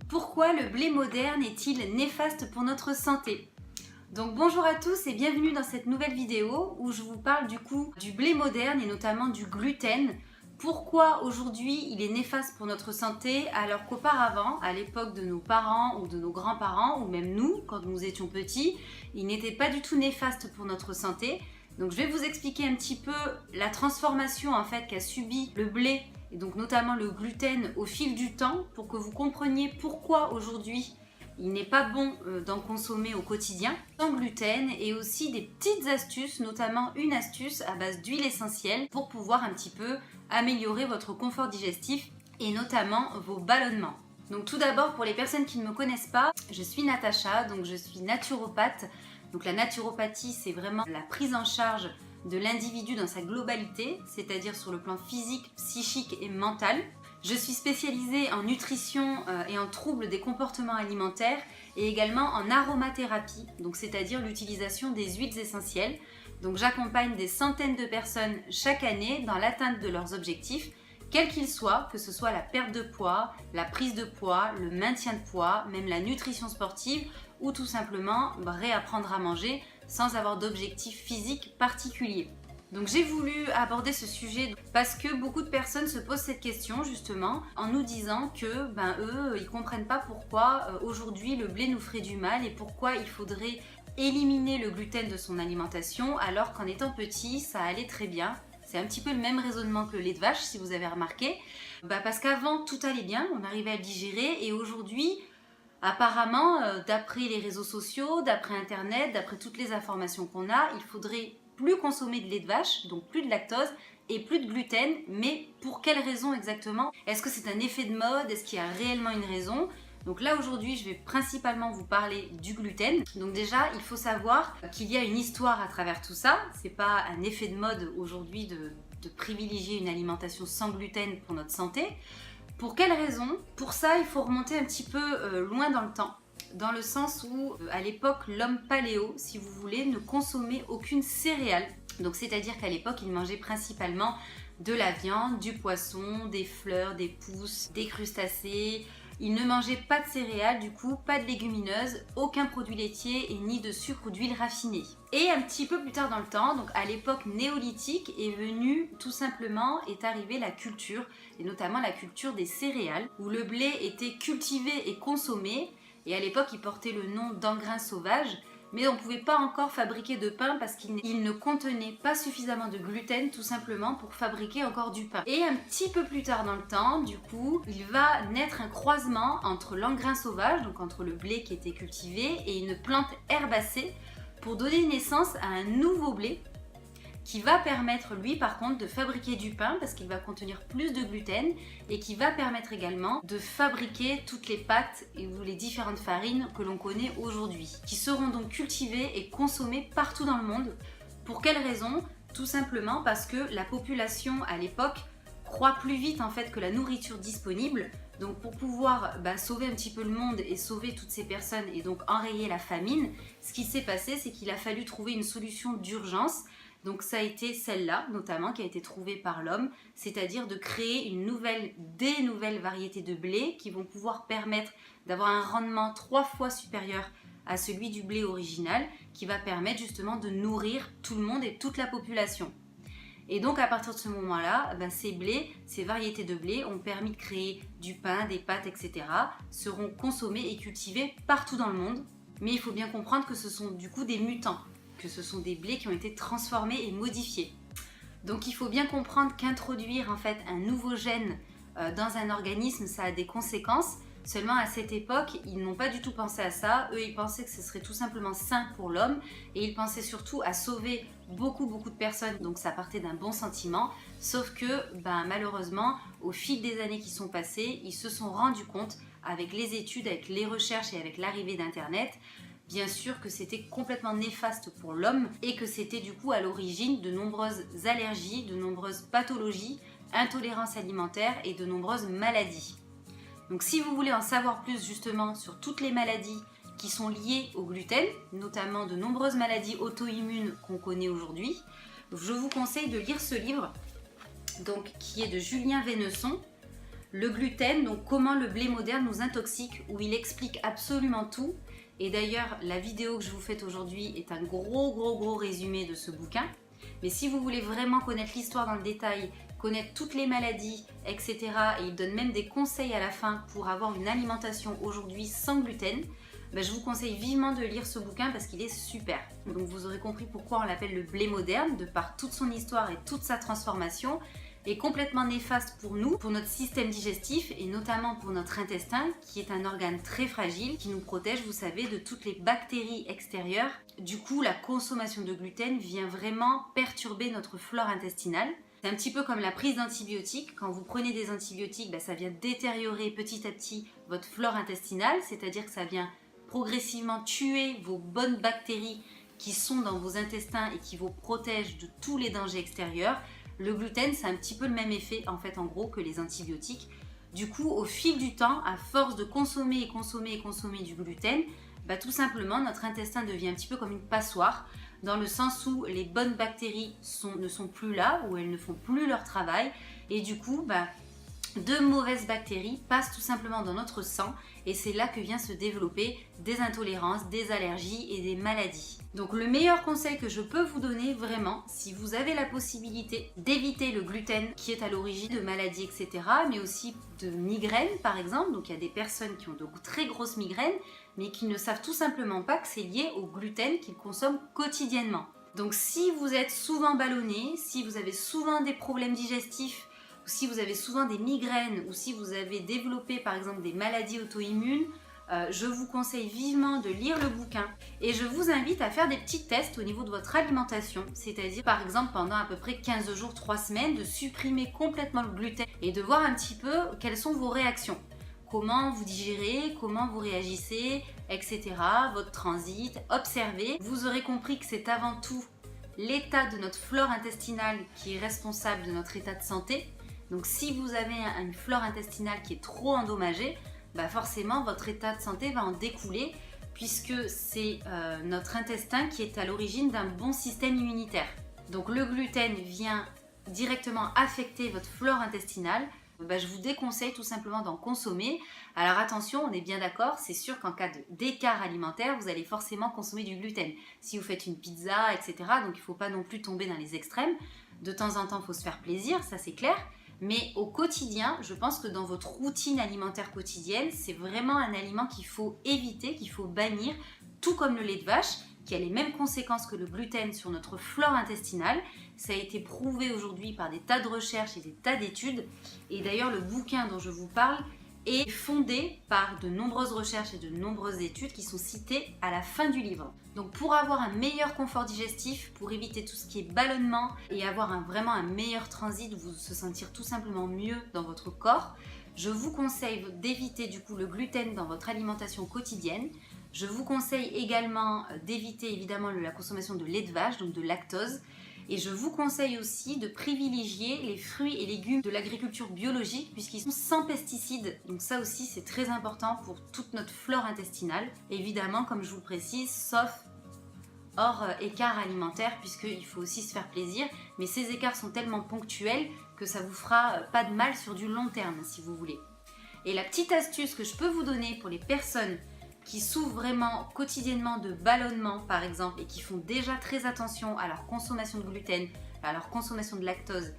Pourquoi le blé moderne est-il néfaste pour notre santé? Donc bonjour à tous et bienvenue dans cette nouvelle vidéo où je vous parle du blé moderne et notamment du gluten. Pourquoi aujourd'hui il est néfaste pour notre santé alors qu'auparavant, à l'époque de nos parents ou de nos grands-parents ou même nous, quand nous étions petits, il n'était pas du tout néfaste pour notre santé. Donc je vais vous expliquer un petit peu la transformation en fait qu'a subi le blé et donc notamment le gluten au fil du temps pour que vous compreniez pourquoi aujourd'hui il n'est pas bon d'en consommer au quotidien sans gluten, et aussi des petites astuces, notamment une astuce à base d'huile essentielle pour pouvoir un petit peu améliorer votre confort digestif et notamment vos ballonnements. Donc tout d'abord, pour les personnes qui ne me connaissent pas, je suis Natacha, donc je suis naturopathe. Donc la naturopathie, c'est vraiment la prise en charge de l'individu dans sa globalité, c'est-à-dire sur le plan physique, psychique et mental. Je suis spécialisée en nutrition et en troubles des comportements alimentaires et également en aromathérapie, donc c'est-à-dire l'utilisation des huiles essentielles. Donc j'accompagne des centaines de personnes chaque année dans l'atteinte de leurs objectifs, quels qu'ils soient, que ce soit la perte de poids, la prise de poids, le maintien de poids, même la nutrition sportive ou tout simplement réapprendre à manger sans avoir d'objectif physique particulier. Donc j'ai voulu aborder ce sujet parce que beaucoup de personnes se posent cette question justement en nous disant que eux, ils comprennent pas pourquoi aujourd'hui le blé nous ferait du mal et pourquoi il faudrait éliminer le gluten de son alimentation alors qu'en étant petit ça allait très bien. C'est un petit peu le même raisonnement que le lait de vache si vous avez remarqué. Parce qu'avant tout allait bien, on arrivait à le digérer, et aujourd'hui apparemment d'après les réseaux sociaux, d'après internet, d'après toutes les informations qu'on a, il faudrait plus consommer de lait de vache, donc plus de lactose et plus de gluten. Mais pour quelle raison exactement? Est-ce que c'est un effet de mode? Est-ce qu'il y a réellement une raison? Donc là aujourd'hui je vais principalement vous parler du gluten. Donc déjà il faut savoir qu'il y a une histoire à travers tout ça. C'est pas un effet de mode aujourd'hui de privilégier une alimentation sans gluten pour notre santé. Pour quelle raison? Pour ça il faut remonter un petit peu loin dans le temps. Dans le sens où à l'époque l'homme paléo, si vous voulez, ne consommait aucune céréale. Donc c'est-à-dire qu'à l'époque il mangeait principalement de la viande, du poisson, des fleurs, des pousses, des crustacés. Il ne mangeait pas de céréales, du coup, pas de légumineuses, aucun produit laitier et ni de sucre ou d'huile raffinée. Et un petit peu plus tard dans le temps, donc à l'époque néolithique, est arrivée la culture, et notamment la culture des céréales, où le blé était cultivé et consommé, et à l'époque il portait le nom d'engrain sauvage. Mais on ne pouvait pas encore fabriquer de pain parce qu'il ne contenait pas suffisamment de gluten tout simplement pour fabriquer encore du pain. Et un petit peu plus tard dans le temps, du coup, il va naître un croisement entre l'engrain sauvage, donc entre le blé qui était cultivé, et une plante herbacée pour donner naissance à un nouveau blé qui va permettre lui par contre de fabriquer du pain parce qu'il va contenir plus de gluten, et qui va permettre également de fabriquer toutes les pâtes ou les différentes farines que l'on connaît aujourd'hui, qui seront donc cultivées et consommées partout dans le monde. Pour quelle raison? Tout simplement parce que la population à l'époque croît plus vite en fait que la nourriture disponible. Donc pour pouvoir sauver un petit peu le monde et sauver toutes ces personnes et donc enrayer la famine, ce qui s'est passé, c'est qu'il a fallu trouver une solution d'urgence. Donc ça a été celle-là notamment qui a été trouvée par l'homme, c'est-à-dire de créer des nouvelles variétés de blé qui vont pouvoir permettre d'avoir un rendement 3 fois supérieur à celui du blé original, qui va permettre justement de nourrir tout le monde et toute la population. Et donc à partir de ce moment-là, ces variétés de blé ont permis de créer du pain, des pâtes, etc. seront consommées et cultivées partout dans le monde. Mais il faut bien comprendre que ce sont du coup des mutants, que ce sont des blés qui ont été transformés et modifiés. Donc il faut bien comprendre qu'introduire en fait un nouveau gène dans un organisme, ça a des conséquences. Seulement à cette époque, ils n'ont pas du tout pensé à ça. Eux, ils pensaient que ce serait tout simplement sain pour l'homme, et ils pensaient surtout à sauver beaucoup de personnes. Donc ça partait d'un bon sentiment. Sauf que malheureusement, au fil des années qui sont passées, ils se sont rendus compte avec les études, avec les recherches et avec l'arrivée d'Internet, bien sûr que c'était complètement néfaste pour l'homme et que c'était du coup à l'origine de nombreuses allergies, de nombreuses pathologies, intolérances alimentaires et de nombreuses maladies. Donc si vous voulez en savoir plus justement sur toutes les maladies qui sont liées au gluten, notamment de nombreuses maladies auto-immunes qu'on connaît aujourd'hui, je vous conseille de lire ce livre donc, qui est de Julien Vénesson, Le gluten, donc comment le blé moderne nous intoxique, où il explique absolument tout. Et d'ailleurs, la vidéo que je vous fais aujourd'hui est un gros résumé de ce bouquin. Mais si vous voulez vraiment connaître l'histoire dans le détail, connaître toutes les maladies, etc. et il donne même des conseils à la fin pour avoir une alimentation aujourd'hui sans gluten, je vous conseille vivement de lire ce bouquin parce qu'il est super. Donc vous aurez compris pourquoi on l'appelle le blé moderne, de par toute son histoire et toute sa transformation, est complètement néfaste pour nous, pour notre système digestif et notamment pour notre intestin qui est un organe très fragile qui nous protège, vous savez, de toutes les bactéries extérieures. Du coup, la consommation de gluten vient vraiment perturber notre flore intestinale. C'est un petit peu comme la prise d'antibiotiques. Quand vous prenez des antibiotiques, ça vient détériorer petit à petit votre flore intestinale, c'est-à-dire que ça vient progressivement tuer vos bonnes bactéries qui sont dans vos intestins et qui vous protègent de tous les dangers extérieurs. Le gluten, c'est un petit peu le même effet en fait en gros que les antibiotiques. Du coup, au fil du temps, à force de consommer du gluten, tout simplement notre intestin devient un petit peu comme une passoire, dans le sens où les bonnes bactéries ne sont plus là, où elles ne font plus leur travail, et du coup, de mauvaises bactéries passent tout simplement dans notre sang et c'est là que vient se développer des intolérances, des allergies et des maladies. Donc le meilleur conseil que je peux vous donner vraiment, si vous avez la possibilité d'éviter le gluten qui est à l'origine de maladies, etc., mais aussi de migraines par exemple, donc il y a des personnes qui ont de très grosses migraines mais qui ne savent tout simplement pas que c'est lié au gluten qu'ils consomment quotidiennement. Donc si vous êtes souvent ballonné, si vous avez souvent des problèmes digestifs, si vous avez souvent des migraines ou si vous avez développé par exemple des maladies auto-immunes, je vous conseille vivement de lire le bouquin et je vous invite à faire des petits tests au niveau de votre alimentation, c'est-à-dire par exemple pendant à peu près 15 jours, 3 semaines, de supprimer complètement le gluten et de voir un petit peu quelles sont vos réactions. Comment vous digérez, comment vous réagissez, etc. Votre transit, observez. Vous aurez compris que c'est avant tout l'état de notre flore intestinale qui est responsable de notre état de santé. Donc si vous avez une flore intestinale qui est trop endommagée, forcément votre état de santé va en découler puisque c'est notre intestin qui est à l'origine d'un bon système immunitaire. Donc le gluten vient directement affecter votre flore intestinale. Je vous déconseille tout simplement d'en consommer. Alors attention, on est bien d'accord, c'est sûr qu'en cas d'écart alimentaire, vous allez forcément consommer du gluten. Si vous faites une pizza, etc., donc il ne faut pas non plus tomber dans les extrêmes. De temps en temps, il faut se faire plaisir, ça c'est clair. Mais au quotidien, je pense que dans votre routine alimentaire quotidienne, c'est vraiment un aliment qu'il faut éviter, qu'il faut bannir, tout comme le lait de vache, qui a les mêmes conséquences que le gluten sur notre flore intestinale. Ça a été prouvé aujourd'hui par des tas de recherches et des tas d'études. Et d'ailleurs, le bouquin dont je vous parle est fondé par de nombreuses recherches et de nombreuses études qui sont citées à la fin du livre. Donc pour avoir un meilleur confort digestif, pour éviter tout ce qui est ballonnement et avoir vraiment un meilleur transit, vous se sentir tout simplement mieux dans votre corps, je vous conseille d'éviter du coup le gluten dans votre alimentation quotidienne. Je vous conseille également d'éviter évidemment la consommation de lait de vache, donc de lactose. Et je vous conseille aussi de privilégier les fruits et légumes de l'agriculture biologique puisqu'ils sont sans pesticides. Donc ça aussi c'est très important pour toute notre flore intestinale. Évidemment, comme je vous le précise, sauf hors écart alimentaire puisqu'il faut aussi se faire plaisir. Mais ces écarts sont tellement ponctuels que ça vous fera pas de mal sur du long terme si vous voulez. Et la petite astuce que je peux vous donner pour les personnes qui souffrent vraiment quotidiennement de ballonnement par exemple et qui font déjà très attention à leur consommation de gluten, à leur consommation de lactose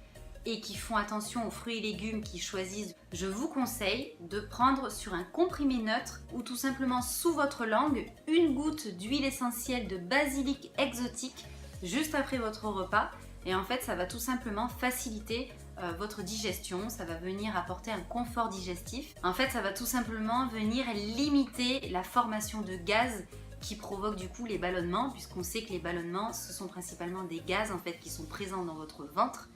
et qui font attention aux fruits et légumes qu'ils choisissent, je vous conseille de prendre sur un comprimé neutre ou tout simplement sous votre langue une goutte d'huile essentielle de basilic exotique juste après votre repas et en fait ça va tout simplement faciliter votre digestion, ça va venir apporter un confort digestif. En fait, ça va tout simplement venir limiter la formation de gaz qui provoque du coup les ballonnements, puisqu'on sait que les ballonnements, ce sont principalement des gaz en fait qui sont présents dans votre ventre.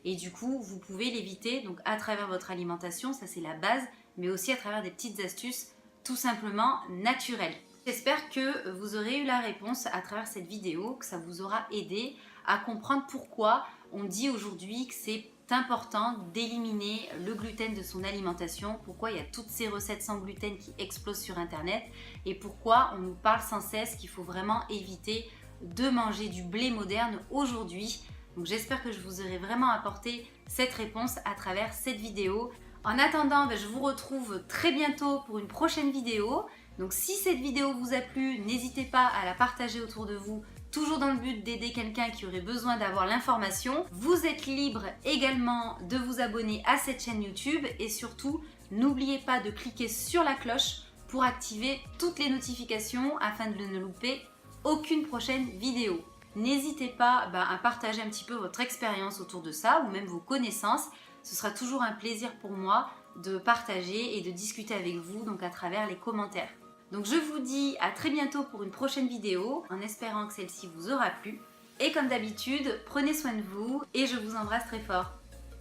Et du coup, vous pouvez l'éviter donc à travers votre alimentation, ça c'est la base, mais aussi à travers des petites astuces tout simplement naturelles. J'espère que vous aurez eu la réponse à travers cette vidéo, que ça vous aura aidé à comprendre pourquoi on dit aujourd'hui que c'est important d'éliminer le gluten de son alimentation, pourquoi il y a toutes ces recettes sans gluten qui explosent sur internet et pourquoi on nous parle sans cesse qu'il faut vraiment éviter de manger du blé moderne aujourd'hui. Donc j'espère que je vous aurai vraiment apporté cette réponse à travers cette vidéo. En attendant, je vous retrouve très bientôt pour une prochaine vidéo. Donc si cette vidéo vous a plu, n'hésitez pas à la partager autour de vous, toujours dans le but d'aider quelqu'un qui aurait besoin d'avoir l'information. Vous êtes libre également de vous abonner à cette chaîne YouTube et surtout, n'oubliez pas de cliquer sur la cloche pour activer toutes les notifications afin de ne louper aucune prochaine vidéo. N'hésitez pas à partager un petit peu votre expérience autour de ça ou même vos connaissances. Ce sera toujours un plaisir pour moi de partager et de discuter avec vous donc à travers les commentaires. Donc je vous dis à très bientôt pour une prochaine vidéo en espérant que celle-ci vous aura plu. Et comme d'habitude, prenez soin de vous et je vous embrasse très fort.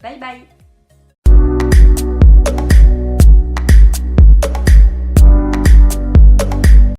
Bye bye!